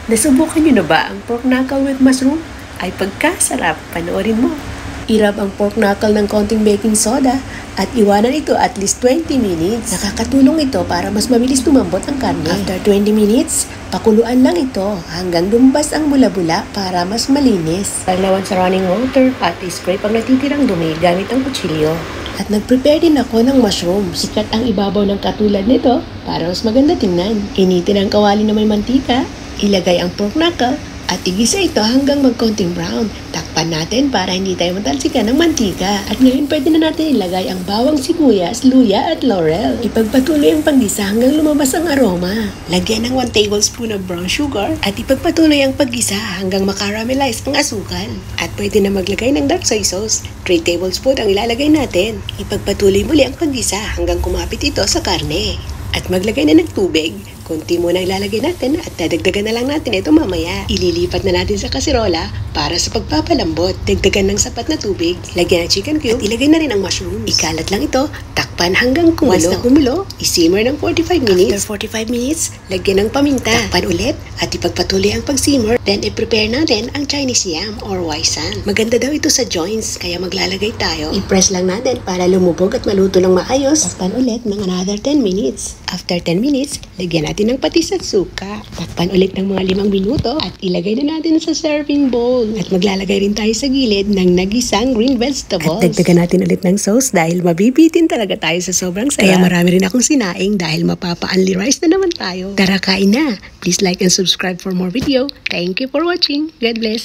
Nasubukan nyo na ba ang pork knuckle with mushroom? Ay pagkasarap, panoorin mo. Irab ang pork knuckle ng konting baking soda at iwanan ito at least 20 minutes. Nakakatulong ito para mas mabilis lumambot ang karne. After 20 minutes, pakuluan lang ito hanggang lumbas ang bula-bula para mas malinis. Paglawan sa running water at scrape ang natitirang dumi gamit ang kutsilyo. At nag-prepare din ako ng mushroom. Sikat ang ibabaw ng katulad nito para mas maganda tingnan. Initin ang kawali na may mantika. Ilagay ang pork knuckle at igisa ito hanggang magkonting brown. Takpan natin para hindi tayo matalsikan ng mantika. At ngayon pwede na natin ilagay ang bawang sibuyas, luya at laurel. Ipagpatuloy ang panggisa hanggang lumabas ang aroma. Lagyan ng 1 tablespoon of brown sugar at ipagpatuloy ang paggisa hanggang makaramelize ang asukal. At pwede na maglagay ng dark soy sauce. 3 tablespoon ang ilalagay natin. Ipagpatuloy muli ang paggisa hanggang kumapit ito sa karne. At maglagay na ng tubig. Kunti muna ilalagay natin at dadagdagan na lang natin ito mamaya. Ililipat na natin sa kasirola para sa pagpapalambot. Dagdagan ng sapat na tubig. Lagyan ng chicken cube. At ilagay na rin ang mushrooms. Ikalat lang ito. Takpan hanggang kumulo. Once na kumulo, isimmer ng 45 minutes. After 45 minutes, lagyan ng paminta. Takpan ulit at ipagpatuloy ang pag-simmer. Then i-prepare natin ang Chinese yam or waisan. Maganda daw ito sa joints kaya maglalagay tayo. I-press lang natin para lumubog at maluto ng maayos. Takpan ulit ng another 10 minutes. After 10 minutes, lagyan natin ng patis at suka. Takpan ulit ng mga 5 minuto at ilagay na natin sa serving bowl. At maglalagay rin tayo sa gilid ng nagisang green vegetables. At dagdagan natin ulit ng sauce dahil mabibitin talaga tayo sa sobrang sarap. Kaya marami rin akong sinaing dahil mapapa-only rice na naman tayo. Tara, kain na! Please like and subscribe for more video. Thank you for watching. God bless!